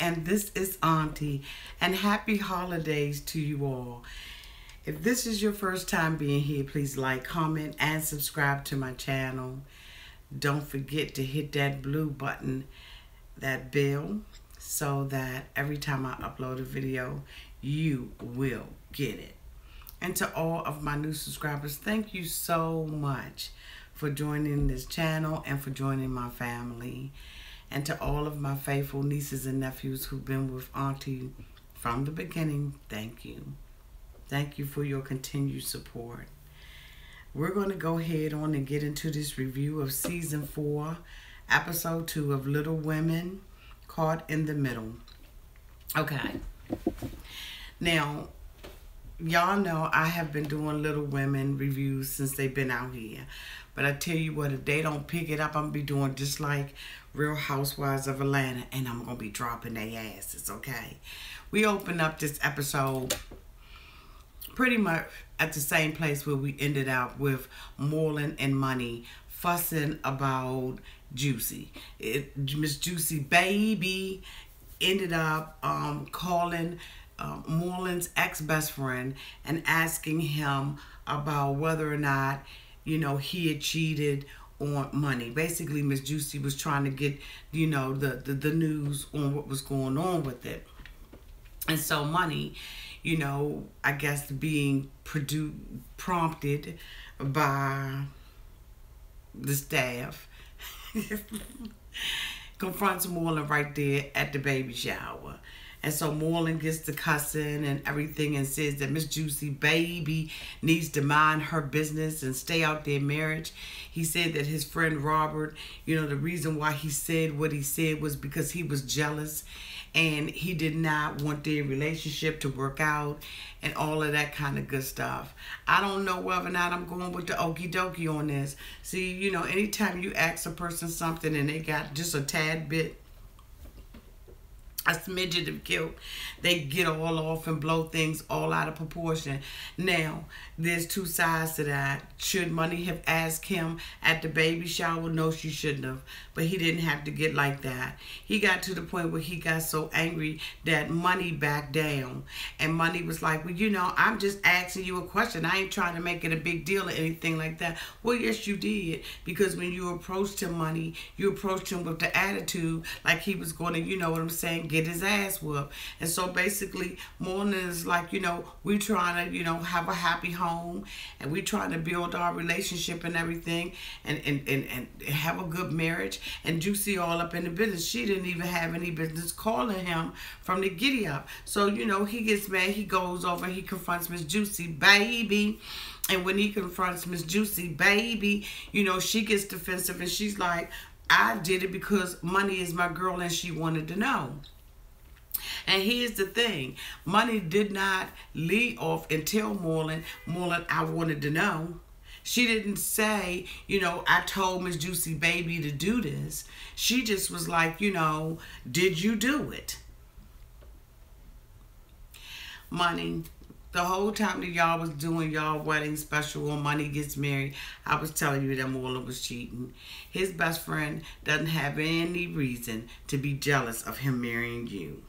and this is Auntie, and happy holidays to you all. If this is your first time being here, please like, comment, and subscribe to my channel. Don't forget to hit that blue button, that bell, so that every time I upload a video, you will get it. And to all of my new subscribers, thank you so much for joining this channel and for joining my family. And to all of my faithful nieces and nephews who've been with Auntie from the beginning, thank you. Thank you for your continued support. We're going to go ahead on and get into this review of Season 4, Episode 2 of Little Women, Caught in the Middle. Okay. Now, y'all know I have been doing Little Women reviews since they've been out here. But I tell you what, if they don't pick it up, I'm going to be doing just like Real Housewives of Atlanta. And I'm going to be dropping their asses, okay? We opened up this episode pretty much at the same place where we ended up with Moreland and Monie fussing about Juicy. Miss Juicy Baby ended up calling Moreland's ex-best friend and asking him about whether or not, you know, he had cheated on Monie. Basically, Miss Juicy was trying to get, you know, the news on what was going on with it. And so Monie, you know, I guess being prompted by the staff, confronts Moreland right there at the baby shower. And so Moreland gets to cussing and everything and says that Miss Juicy Baby needs to mind her business and stay out their marriage. He said that his friend Robert, you know, the reason why he said what he said was because he was jealous and he did not want their relationship to work out and all of that kind of good stuff. I don't know whether or not I'm going with the okie dokie on this. See, you know, anytime you ask a person something and they got just a tad bit, a smidget of guilt, they get all off and blow things all out of proportion. Now, there's two sides to that. Should Monie have asked him at the baby shower? No, she shouldn't have. But he didn't have to get like that. He got to the point where he got so angry that Monie backed down. And Monie was like, well, you know, I'm just asking you a question. I ain't trying to make it a big deal or anything like that. Well, yes, you did. Because when you approached him, Monie, you approached him with the attitude like he was going to, you know what I'm saying, get his ass whooped. And so basically, Moreland is like, you know, we trying to, you know, have a happy home and we trying to build our relationship and everything and have a good marriage. And Juicy all up in the business. She didn't even have any business calling him from the giddy up. So, you know, he gets mad. He goes over. He confronts Miss Juicy Baby. And when he confronts Miss Juicy Baby, you know, she gets defensive and she's like, I did it because Monie is my girl and she wanted to know. And here's the thing. Monie did not lead off and tell Moreland, I wanted to know. She didn't say, you know, I told Miss Juicy Baby to do this. She just was like, you know, did you do it? Monie, the whole time that y'all was doing y'all wedding special when Monie gets married, I was telling you that Moreland was cheating. His best friend doesn't have any reason to be jealous of him marrying you.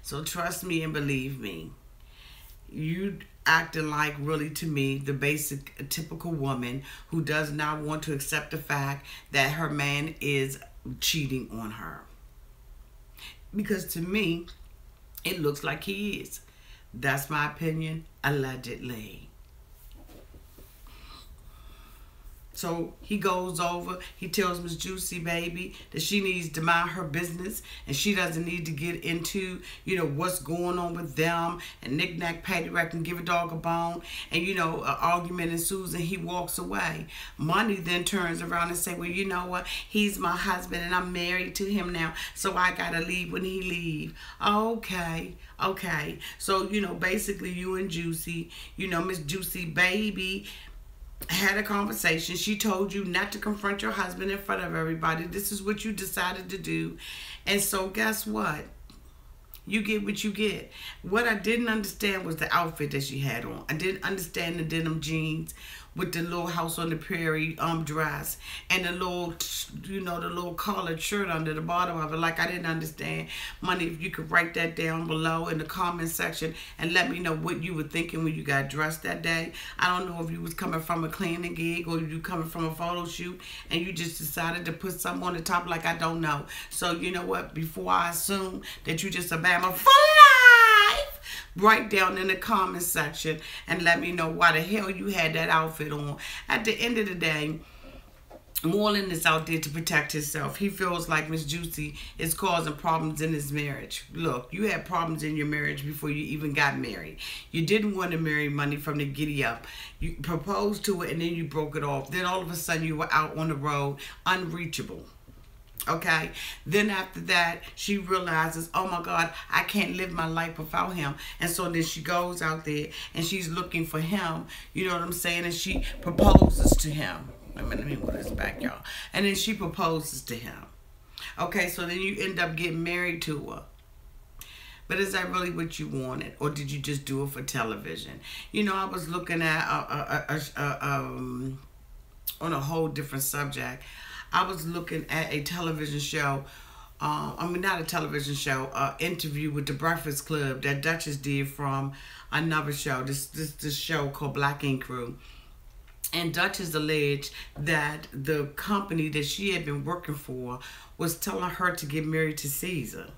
So trust me and believe me. You acting like, really, to me, the basic, typical woman who does not want to accept the fact that her man is cheating on her. Because to me, it looks like he is. That's my opinion, allegedly. So he goes over, he tells Miss Juicy Baby that she needs to mind her business and she doesn't need to get into, you know, what's going on with them and knick-knack, paddywhack, and give a dog a bone. And, you know, an argument ensues and he walks away. Monie then turns around and say, well, you know what? He's my husband and I'm married to him now, so I got to leave when he leave. Okay. Okay. So, you know, basically you and Juicy, you know, Miss Juicy Baby had a conversation. She told you not to confront your husband in front of everybody. This is what you decided to do. And so guess what? You get what you get. What I didn't understand was the outfit that she had on. I didn't understand the denim jeans with the little house on the prairie dress and the little, you know, the little collared shirt under the bottom of it. Like, I didn't understand. Money, if you could write that down below in the comment section and let me know what you were thinking when you got dressed that day. I don't know if you was coming from a cleaning gig or you coming from a photo shoot and you just decided to put something on the top. Like, I don't know. So, you know what? Before I assume that you just a Bama for life, write down in the comment section and let me know why the hell you had that outfit on. At the end of the day, Moreland is out there to protect himself. He feels like Miss Juicy is causing problems in his marriage. Look, you had problems in your marriage before you even got married. You didn't want to marry Money from the giddy up. You proposed to it and then you broke it off. Then all of a sudden you were out on the road, unreachable. Okay, then after that, she realizes, oh my God, I can't live my life without him. And so then she goes out there and she's looking for him, you know what I'm saying? And she proposes to him. Let me put this back, y'all. And then she proposes to him. Okay, so then you end up getting married to her. But is that really what you wanted? Or did you just do it for television? You know, I was looking at, on a whole different subject. I was looking at a television show, not a television show, interview with the Breakfast Club that Duchess did from another show, this show called Black Ink Crew. And Duchess alleged that the company that she had been working for was telling her to get married to Caesar.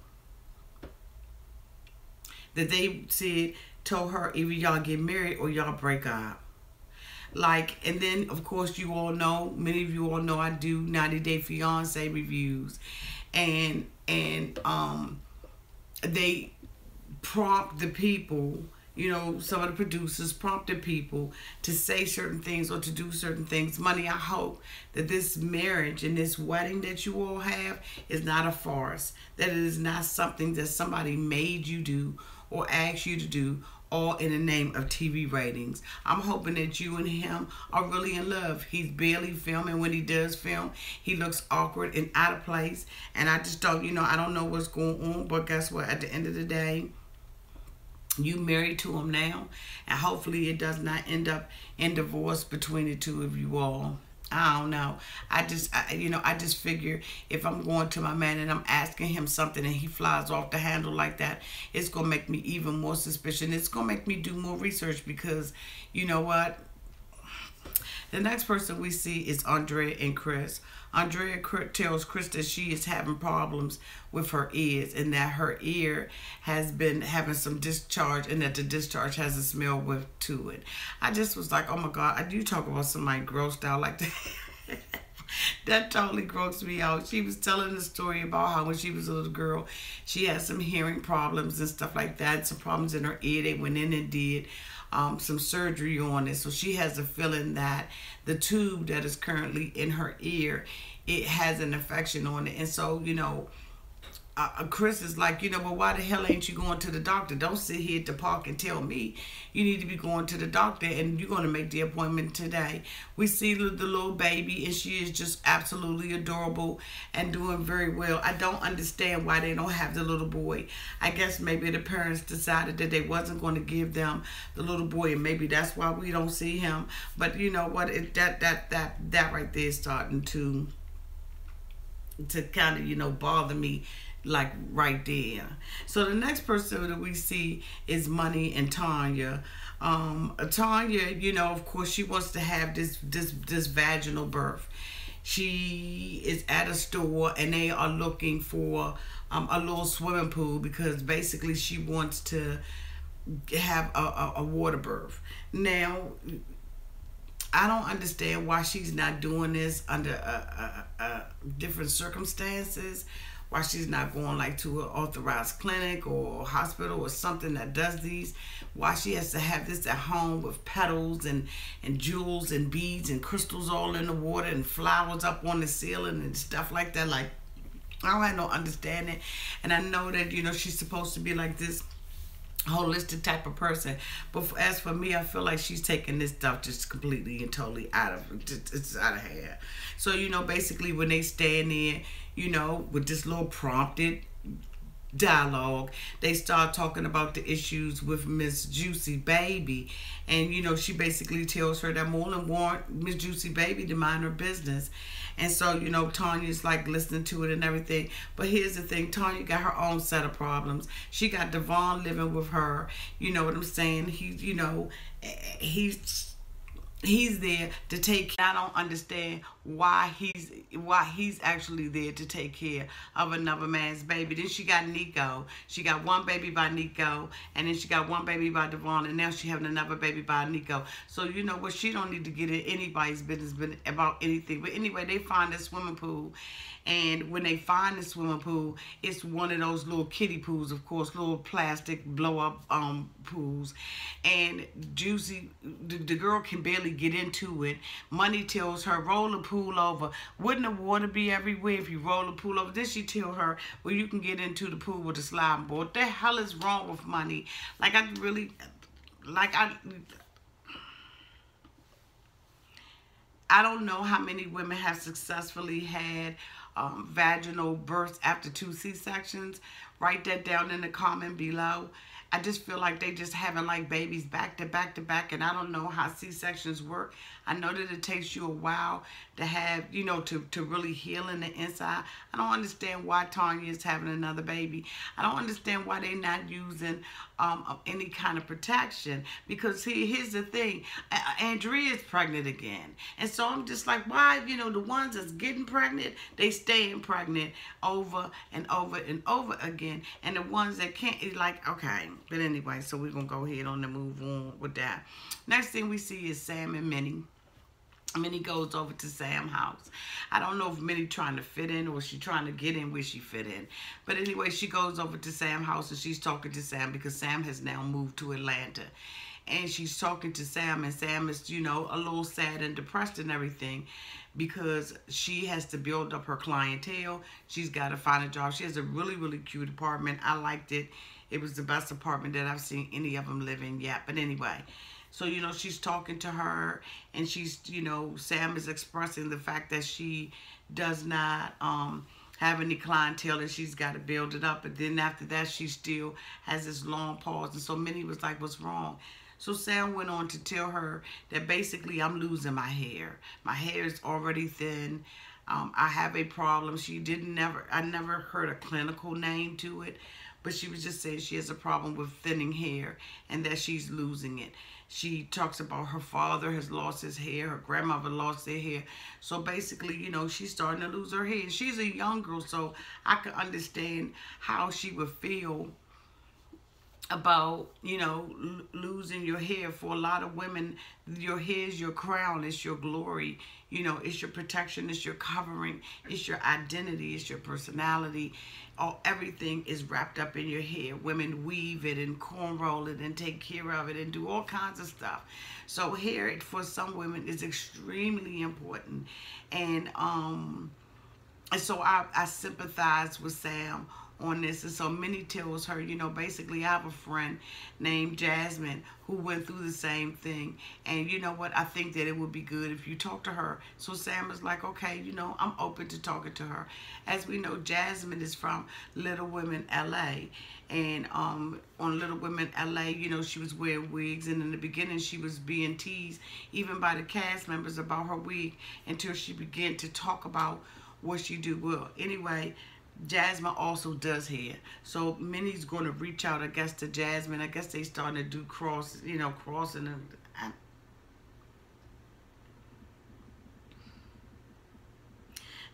That they told her, either y'all get married or y'all break up. Like, and then, of course, you all know, many of you all know I do 90 Day Fiancé reviews. And they prompt the people, you know, some of the producers prompted people to say certain things or to do certain things. Money, I hope that this marriage and this wedding that you all have is not a farce. That it is not something that somebody made you do or asked you to do, all in the name of TV ratings. I'm hoping that you and him are really in love. He's barely filming. When he does film, he looks awkward and out of place. And I just don't, you know, I don't know what's going on. But guess what? At the end of the day, you married to him now. And hopefully it does not end up in divorce between the two of you all. I don't know. I just figure if I'm going to my man and I'm asking him something and he flies off the handle like that, it's going to make me even more suspicious. It's going to make me do more research because, you know what? The next person we see is Andrea and Chris. Andrea tells Chris that she is having problems with her ears and that her ear has been having some discharge and that the discharge has a smell to it. I just was like, oh my God, I do talk about somebody grossed out like that. That totally grossed me out. She was telling the story about how when she was a little girl, she had some hearing problems and stuff like that, some problems in her ear. They went in and did some surgery on it. So she has a feeling that the tube that is currently in her ear, it has an infection on it. And so, you know, Chris is like, you know, well, why the hell ain't you going to the doctor? Don't sit here at the park and tell me. You need to be going to the doctor, and you're going to make the appointment today. We see the little baby, and she is just absolutely adorable and doing very well. I don't understand why they don't have the little boy. I guess maybe the parents decided that they wasn't going to give them the little boy, and maybe that's why we don't see him. But you know what? That right there is starting to kind of, you know, bother me, like right there. So the next person that we see is Monie and Tanya. Tanya, you know, of course, she wants to have this vaginal birth. She is at a store and they are looking for a little swimming pool because basically she wants to have a water birth. Now, I don't understand why she's not doing this under different circumstances. Why she's not going like to an authorized clinic or hospital or something that does these. Why she has to have this at home with petals and jewels and beads and crystals all in the water and flowers up on the ceiling and stuff like that. Like, I don't have no understanding. And I know that, you know, she's supposed to be like this holistic type of person, but as for me, I feel like she's taking this stuff just completely and totally it's out of hand. So, you know, basically when they stand there, you know, with this little prompted dialogue, they start talking about the issues with Miss Juicy Baby. And, she basically tells her that Moreland want Miss Juicy Baby to mind her business. And so, Tanya's like listening to it and everything. But here's the thing, Tanya got her own set of problems. She got Devon living with her. You know what I'm saying? He's there to take care. I don't understand why he's actually there to take care of another man's baby. Then she got Nico. She got one baby by Nico, and then she got one baby by Devon, and now she having another baby by Nico. So you know what? She don't need to get in anybody's business about anything. But anyway, they find this swimming pool. And when they find the swimming pool, it's one of those little kiddie pools, of course, little plastic blow-up pools. And Juicy, the girl can barely get into it. Monie tells her, roll the pool over. Wouldn't the water be everywhere if you roll the pool over? Then she tell her, well, you can get into the pool with a sliding board. What the hell is wrong with Monie? I don't know how many women have successfully had vaginal births after 2 C-sections. Write that down in the comment below. I just feel like they just having like babies back to back to back, and I don't know how C-sections work. I know that it takes you a while to have, to really heal in the inside. I don't understand why Tanya is having another baby. I don't understand why they're not using any kind of protection, because here's the thing, Andrea is pregnant again. And so I'm just like, why, the ones that's getting pregnant, they staying pregnant over and over and over again. And the ones that can't, is like, okay. But anyway, so we're going to go ahead on and move on with that. Next thing we see is Sam and Minnie. Minnie goes over to Sam's house. I don't know if Minnie trying to fit in or she trying to get in where she fit in. But anyway, she goes over to Sam's house and she's talking to Sam because Sam has now moved to Atlanta. And she's talking to Sam, and Sam is, a little sad and depressed and everything because she has to build up her clientele. She's got to find a job. She has a really, really cute apartment. I liked it. It was the best apartment that I've seen any of them live in yet. But anyway, so, she's talking to her, and she's, Sam is expressing the fact that she does not have any clientele and she's got to build it up. But then after that, she still has this long pause. And so Minnie was like, what's wrong? So Sam went on to tell her that basically I'm losing my hair. My hair is already thin. I have a problem. I never heard a clinical name to it, but she was just saying she has a problem with thinning hair and that she's losing it. She talks about her father has lost his hair, her grandmother lost their hair. So basically, she's starting to lose her hair. She's a young girl, so I could understand how she would feel about, losing your hair. For a lot of women, your hair is your crown, it's your glory, it's your protection, it's your covering, it's your identity, it's your personality. Everything is wrapped up in your hair. Women weave it and cornroll it and take care of it and do all kinds of stuff. So hair for some women is extremely important. And so I sympathize with Sam on this. And so Minnie tells her, basically I have a friend named Jasmine who went through the same thing. And you know what? I think that it would be good if you talk to her. So Sam is like, okay, I'm open to talking to her. As we know, Jasmine is from Little Women LA. And on Little Women LA, she was wearing wigs. And in the beginning, she was being teased even by the cast members about her wig until she began to talk about what she do. Well, anyway, Jasmine also does hair. So Minnie's going to reach out, I guess, to Jasmine. I guess they starting to do crossing.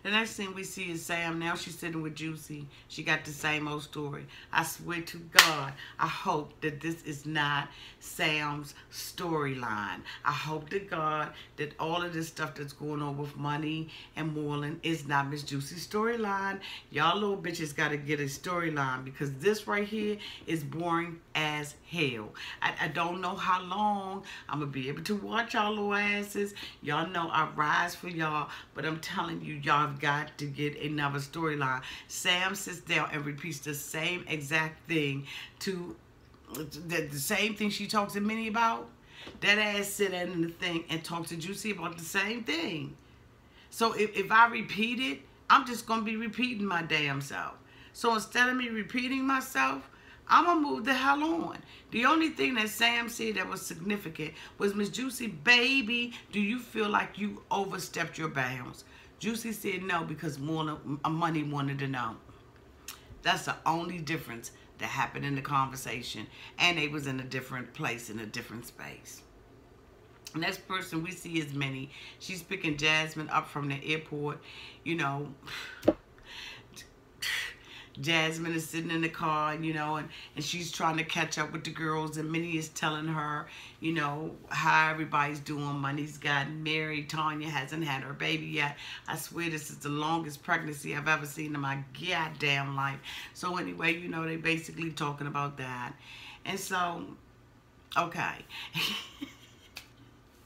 The next thing we see is Sam. Now she's sitting with Juicy. She got the same old story. I swear to God, I hope that this is not Sam's storyline. I hope to God that all of this stuff that's going on with Monie and Moreland is not Miss Juicy's storyline. Y'all little bitches got to get a storyline, because this right here is boring as hell. I don't know how long I'm going to be able to watch y'all little asses. Y'all know I rise for y'all, but I'm telling you, y'all got to get another storyline. Sam sits down and repeats the same exact thing to the same thing she talks to Minnie about. That ass sit in the thing and talk to Juicy about the same thing. So if I repeat it, I'm just going to be repeating my damn self. So instead of me repeating myself, I'm going to move the hell on. The only thing that Sam said that was significant was, Miss Juicy, baby, do you feel like you overstepped your bounds? Juicy said no, because Money wanted to know. That's the only difference that happened in the conversation. And they was in a different place, in a different space. Next person we see is Minnie. She's picking Jasmine up from the airport. You know, Jasmine is sitting in the car, you know, and she's trying to catch up with the girls, and Minnie is telling her, you know, how everybody's doing. Money's gotten married. Tanya hasn't had her baby yet. I swear this is the longest pregnancy I've ever seen in my goddamn life. So anyway, you know, they basically talking about that. And so, okay.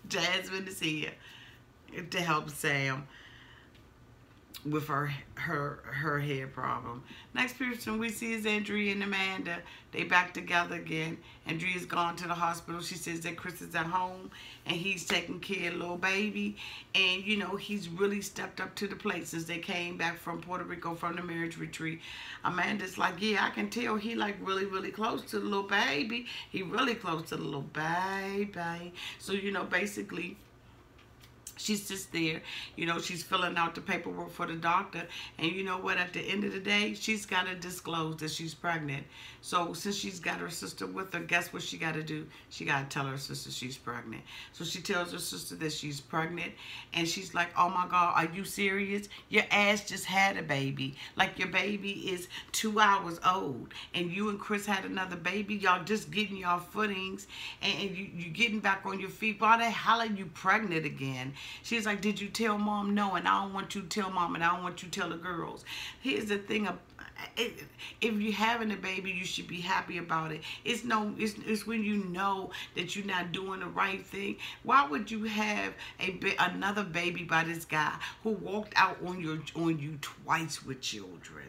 Jasmine is here to help Sam with her hair problem. Next person we see is Andrea and Amanda. They back together again. Andrea's gone to the hospital. She says that Chris is at home and he's taking care of little baby. And, you know, he's really stepped up to the plate since they came back from Puerto Rico from the marriage retreat. Amanda's like, yeah, I can tell he like really, really close to the little baby. He really close to the little baby. So, you know, basically, she's just there, you know, she's filling out the paperwork for the doctor. And you know what, at the end of the day, she's got to disclose that she's pregnant. So since she's got her sister with her, guess what she got to do? She got to tell her sister she's pregnant. So she tells her sister that she's pregnant. And she's like, oh my God, are you serious? Your ass just had a baby. Like your baby is 2 hours old. And you and Chris had another baby. Y'all just getting y'all footings. And you getting back on your feet. Why the hell are you pregnant again? She's like, did you tell mom? No, and I don't want you to tell mom, and I don't want you to tell the girls. Here's the thing. If you're having a baby, you should be happy about it. It's when you know that you're not doing the right thing. Why would you have another baby by this guy who walked out on you twice with children?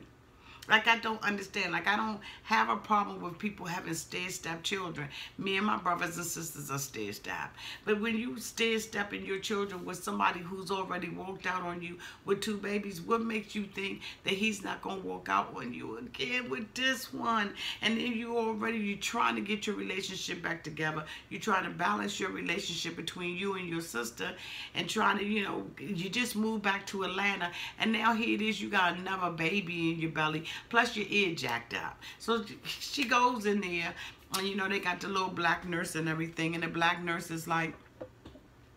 Like, I don't understand. Like, I don't have a problem with people having stair-step children. Me and my brothers and sisters are stair-step. But when you stair-stepping your children with somebody who's already walked out on you with 2 babies, what makes you think that he's not going to walk out on you again with this one? And then you're trying to get your relationship back together. You're trying to balance your relationship between you and your sister and trying to, you know, you just moved back to Atlanta. And now here it is, you got another baby in your belly. Plus your ear jacked up. So she goes in there, and you know, they got the little black nurse and everything. And the black nurse is like,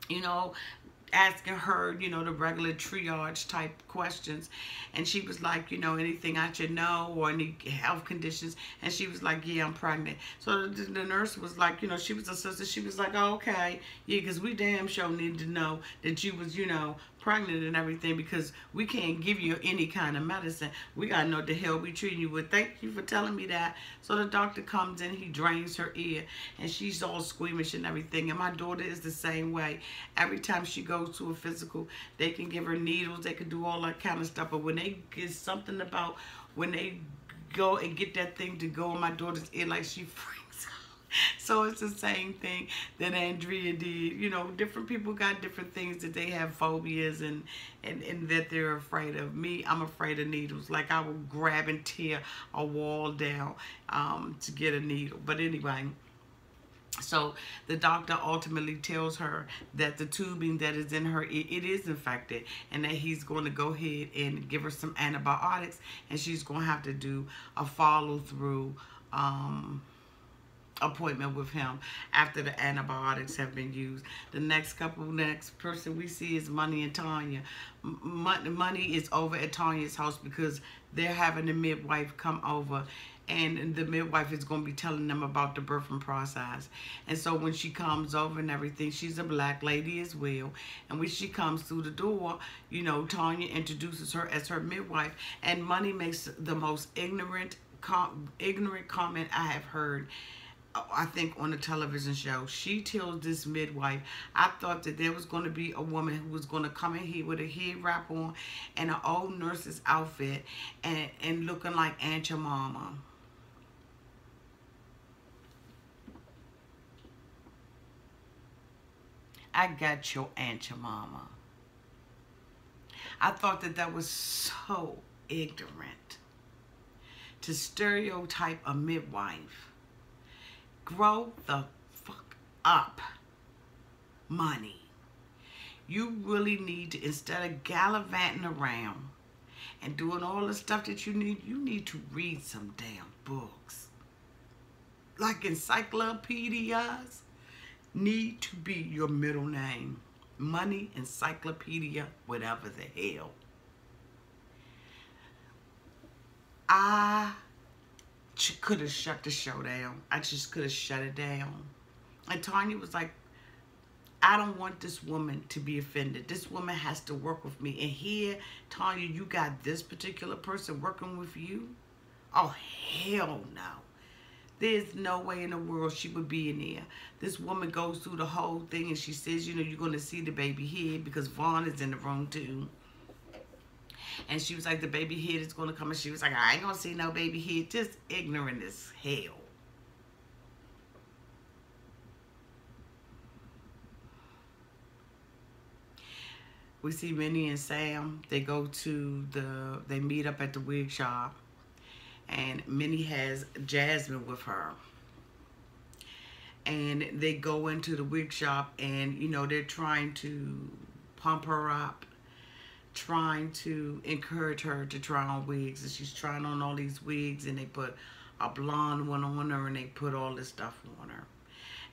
you know, asking her, you know, the regular triage type questions. And she was like, you know, anything I should know or any health conditions. And she was like, yeah, I'm pregnant. So the nurse was like, you know, she was a sister. She was like, oh, okay. Yeah, because we damn sure need to know that you was, you know, pregnant and everything, because we can't give you any kind of medicine. We got to know the hell we treating you with. Thank you for telling me that. So the doctor comes in, he drains her ear, and she's all squeamish and everything. And my daughter is the same way. Every time she goes to a physical, they can give her needles, they can do all that kind of stuff. But when they get something about when they go and get that thing to go in my daughter's ear, like she freaks out. So it's the same thing that Andrea did. You know, different people got different things that they have phobias and that they're afraid of. Me, I'm afraid of needles. Like, I will grab and tear a wall down to get a needle. But anyway, so the doctor ultimately tells her that the tubing that is in her ear, it is infected, and that he's going to go ahead and give her some antibiotics, and she's going to have to do a follow-through appointment with him after the antibiotics have been used. The next person we see is Money and Tanya. Money is over at Tanya's house because they're having the midwife come over, and the midwife is going to be telling them about the birthing process. And so when she comes over and everything, she's a black lady as well. And when she comes through the door, you know, Tanya introduces her as her midwife, and Money makes the most ignorant comment I have heard, I think, on a television show. She tells this midwife, I thought that there was going to be a woman who was going to come in here with a head wrap on and an old nurse's outfit and looking like Aunt Your Mama. I got your Aunt Your Mama. I thought that was so ignorant. to stereotype a midwife. Grow the fuck up, Monie. You really need to, instead of gallivanting around and doing all the stuff that you need to read some damn books. Like encyclopedias need to be your middle name. Monie, encyclopedia, whatever the hell. I could have shut the show down. I just could have shut it down. And Tanya was like, I don't want this woman to be offended. This woman has to work with me. And here, Tanya, you got this particular person working with you? Oh, hell no. There's no way in the world she would be in there. This woman goes through the whole thing and she says, you know, you're going to see the baby head because Vaughn is in the room too. And she was like, the baby head is going to come. And she was like, I ain't going to see no baby head. Just ignorant as hell. We see Minnie and Sam. They they meet up at the wig shop. And Minnie has Jasmine with her. And they go into the wig shop and, you know, they're trying to pump her up. Trying to encourage her to try on wigs. And she's trying on all these wigs and they put a blonde one on her and they put all this stuff on her.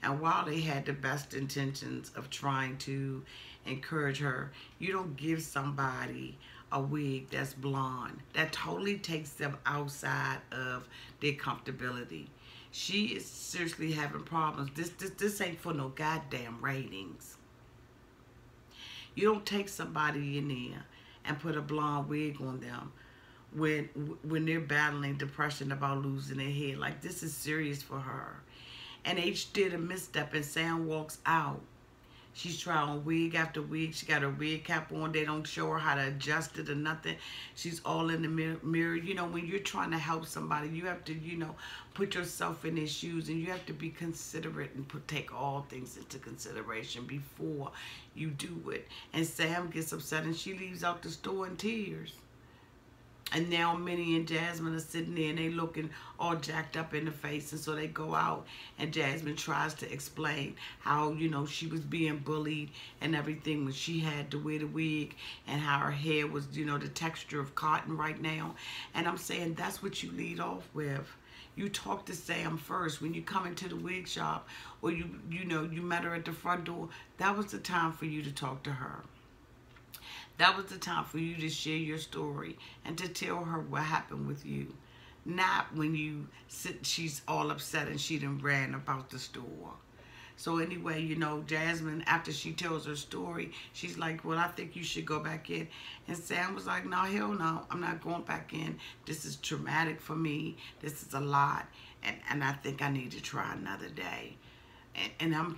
And while they had the best intentions of trying to encourage her, you don't give somebody a wig that's blonde. That totally takes them outside of their comfortability. She is seriously having problems. This ain't for no goddamn ratings. You don't take somebody in there and put a blonde wig on them when they're battling depression about losing their hair. Like, this is serious for her. And H did a misstep and Sam walks out. She's trying on wig after wig. She got her wig cap on. They don't show her how to adjust it or nothing. She's all in the mirror. You know, when you're trying to help somebody, you have to, you know, put yourself in their shoes and you have to be considerate and take all things into consideration before you do it. And Sam gets upset and she leaves out the store in tears. And now Minnie and Jasmine are sitting there and they looking all jacked up in the face. And so they go out and Jasmine tries to explain how, you know, she was being bullied and everything when she had to wear the wig and how her hair was, you know, the texture of cotton right now. And I'm saying that's what you lead off with. You talk to Sam first when you come into the wig shop or you know, you met her at the front door. That was the time for you to talk to her. That was the time for you to share your story and to tell her what happened with you. Not when you sit, she's all upset and she done ran about the store. So anyway, you know, Jasmine, after she tells her story, she's like, well, I think you should go back in. And Sam was like, no, hell no, I'm not going back in. This is traumatic for me. This is a lot. And I think I need to try another day. And I'm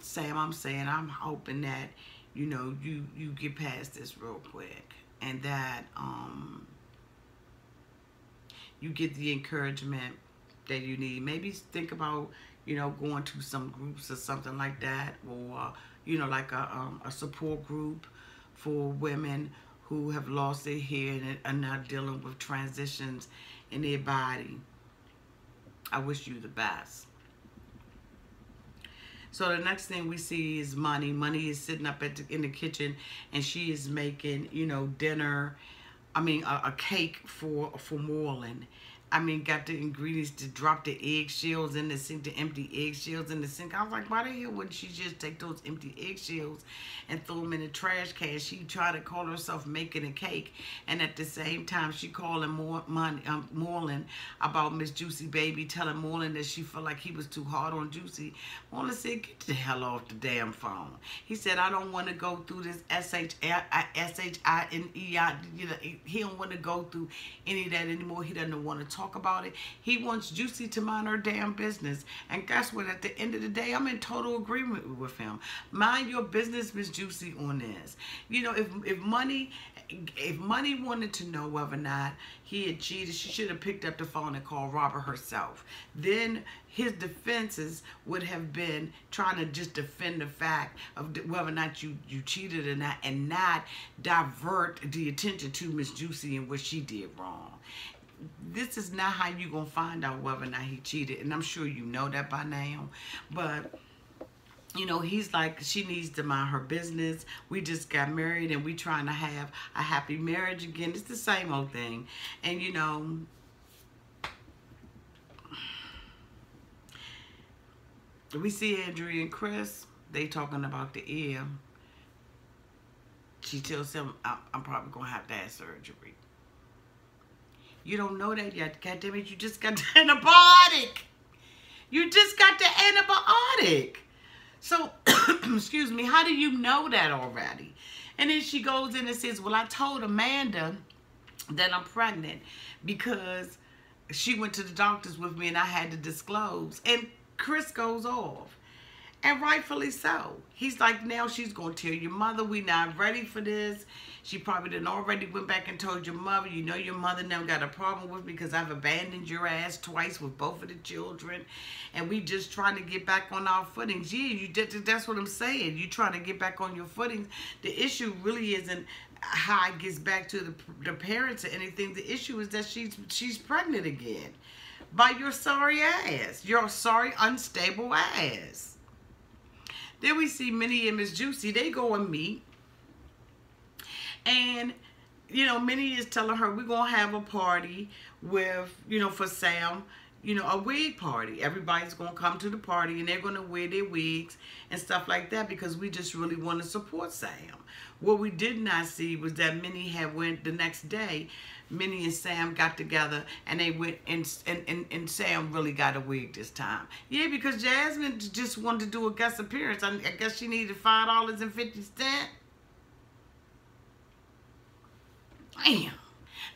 hoping that, you know, you get past this real quick and that you get the encouragement that you need. Maybe think about, you know, going to some groups or something like that, or, you know, like a support group for women who have lost their hair and are now dealing with transitions in their body. I wish you the best. So the next thing we see is Monie. Monie is sitting up in the kitchen and she is making, you know, dinner. I mean, a cake for Moreland. I mean, got the ingredients to drop the eggshells in the sink, the empty eggshells in the sink. I was like, why the hell wouldn't she just take those empty eggshells and throw them in the trash can? She tried to call herself making a cake, and at the same time, she calling Moreland about Miss Juicy Baby, telling Moreland that she felt like he was too hard on Juicy. Moreland said, get the hell off the damn phone. He said, I don't want to go through this S-H-I-N-E. You know, he don't want to go through any of that anymore. He doesn't want to talk about it. He wants Juicy to mind her damn business. And guess what? At the end of the day, I'm in total agreement with him. Mind your business, Miss Juicy, on this. You know, if Monie wanted to know whether or not he had cheated, she should have picked up the phone and called Robert herself. Then his defenses would have been trying to just defend the fact of whether or not you cheated or not, and not divert the attention to Miss Juicy and what she did wrong. this is not how you gonna find out whether or not he cheated, and I'm sure you know that by now. But you know, he's like, she needs to mind her business. We just got married and we trying to have a happy marriage again. It's the same old thing. And you know, we see Andrea and Chris, they talking about the ear. She tells him, I'm probably gonna have to have surgery. You don't know that yet. God damn it, you just got the antibiotic. You just got the antibiotic. So, excuse me, how do you know that already? And then she goes in and says, well, I told Amanda that I'm pregnant because she went to the doctors with me and I had to disclose. And Chris goes off. And rightfully so. He's like, now she's going to tell your mother we not ready for this. She probably done already went back and told your mother, you know your mother never got a problem with me because I've abandoned your ass twice with both of the children. And we just trying to get back on our footings. Yeah, that's what I'm saying. You trying to get back on your footings. The issue really isn't how it gets back to the parents or anything. The issue is that she's pregnant again. By your sorry ass. Your sorry, unstable ass. Then we see Minnie and Miss Juicy. They go and meet. And, you know, Minnie is telling her, we're going to have a party with, you know, for Sam, you know, a wig party. Everybody's going to come to the party and they're going to wear their wigs and stuff like that because we just really want to support Sam. What we did not see was that Minnie had went the next day. Minnie and Sam got together and they went and Sam really got a wig this time. Yeah, because Jasmine just wanted to do a guest appearance. I guess she needed $5.50. Damn.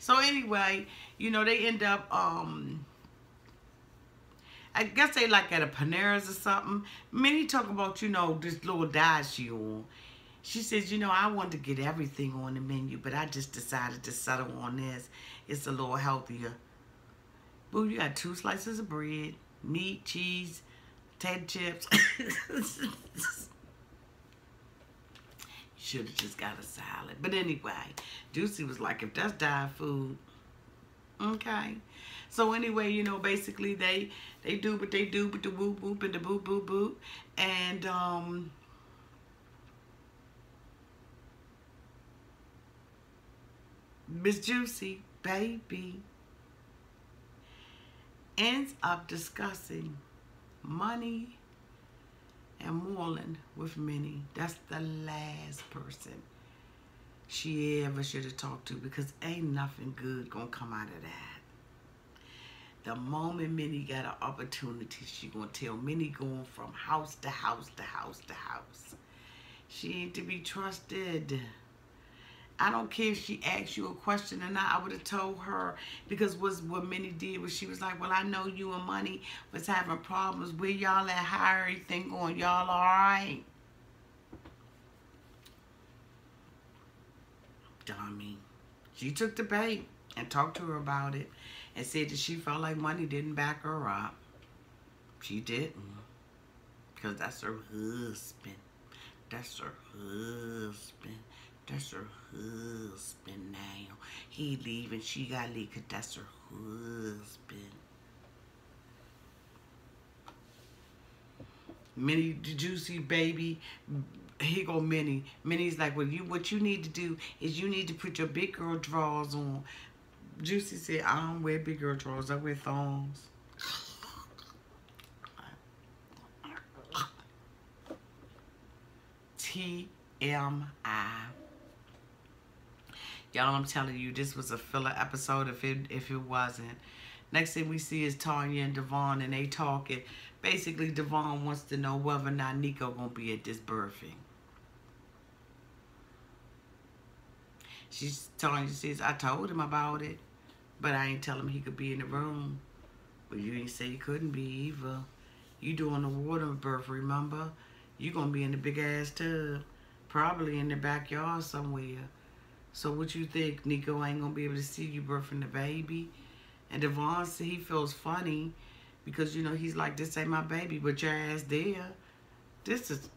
So anyway, you know, they end up, I guess they like at a Panera's or something. Minnie talk about, you know, this little diet she on. She says, you know, I wanted to get everything on the menu, but I just decided to settle on this. It's a little healthier. Boo, you got 2 slices of bread, meat, cheese, potato chips. Should have just got a salad. But anyway, Juicy was like, if that's diet food, okay. So anyway, you know, basically they do what they do with the whoop whoop and the boop boop boop. And Miss Juicy, baby, ends up discussing money and Moreland with Minnie. That's the last person she ever should have talked to because ain't nothing good gonna come out of that. The moment Minnie got an opportunity, she gonna tell Minnie going from house to house to house to house. She ain't to be trusted. I don't care if she asks you a question or not. I would have told her because what Minnie did was she was like, well, I know you and Money was having problems. Where y'all at? How everything going? Y'all all right? Dummy. She took the bait and talked to her about it and said that she felt like Money didn't back her up. She didn't. Because that's her husband. That's her husband. That's her husband now. He leaving, she got to leave because that's her husband. Minnie, the Juicy baby, here go Minnie. Minnie's like, well, what you need to do is you need to put your big girl drawers on. Juicy said, I don't wear big girl drawers, I wear thongs. TMI. Y'all, I'm telling you, this was a filler episode if it wasn't. Next thing we see is Tanya and Devon, and they talking. Basically, Devon wants to know whether or not Nico gonna be at this birthing. Tanya says, I told him about it, but I ain't tell him he could be in the room. But you ain't say he couldn't be either. You doing the water birth, remember? You gonna be in the big ass tub, probably in the backyard somewhere. So what you think, Nico ain't gonna be able to see you birthing the baby? And Devon said he feels funny because, you know, he's like, this ain't my baby, but your ass there. This is...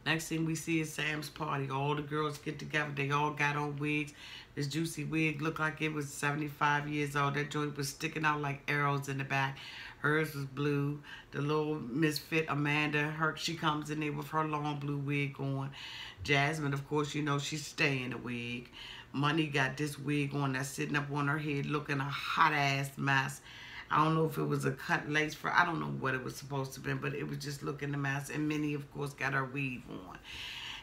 Next thing we see is Sam's party. All the girls get together. They all got on wigs. This Juicy wig looked like it was 75 years old. That joint was sticking out like arrows in the back. Hers was blue. The little misfit Amanda, she comes in there with her long blue wig on. Jasmine, of course, you know, she's staying the wig. Monie got this wig on that's sitting up on her head looking a hot ass mess. I don't know if it was a cut lace for, I don't know what it was supposed to be, but it was just looking a mess. And Minnie, of course, got her weave on.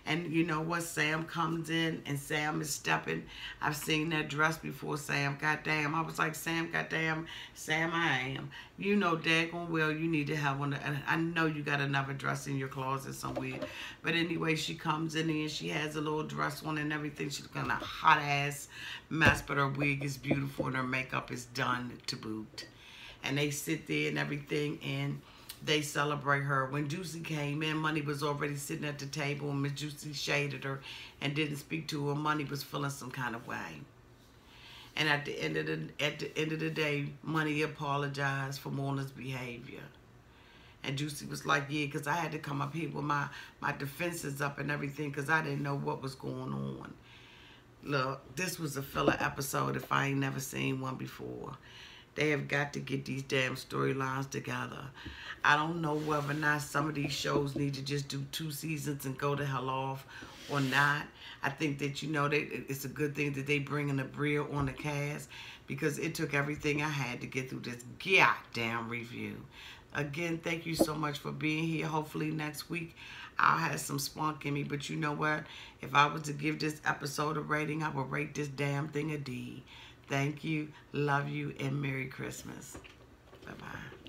And you know what? Sam comes in and Sam is stepping. I've seen that dress before, Sam. Goddamn. I was like, Sam, goddamn, Sam, I am. You know daggone well you need to have one. I know you got another dress in your closet somewhere. But anyway, she comes in and she has a little dress on and everything. She's looking a hot ass mess, but her wig is beautiful and her makeup is done to boot. And they sit there and everything and they celebrate her. When Juicy came in, Monie was already sitting at the table and Miss Juicy shaded her and didn't speak to her. Monie was feeling some kind of way. And at the end of the day, Monie apologized for Mona's behavior. And Juicy was like, yeah, because I had to come up here with my defenses up and everything because I didn't know what was going on. Look, this was a filler episode if I ain't never seen one before. They have got to get these damn storylines together. I don't know whether or not some of these shows need to just do 2 seasons and go the hell off or not. I think that, you know, it's a good thing that they bringing Andrea on the cast because it took everything I had to get through this goddamn review. Again, thank you so much for being here. Hopefully next week I'll have some spunk in me. But you know what? If I was to give this episode a rating, I would rate this damn thing a D. Thank you, love you, and Merry Christmas. Bye-bye.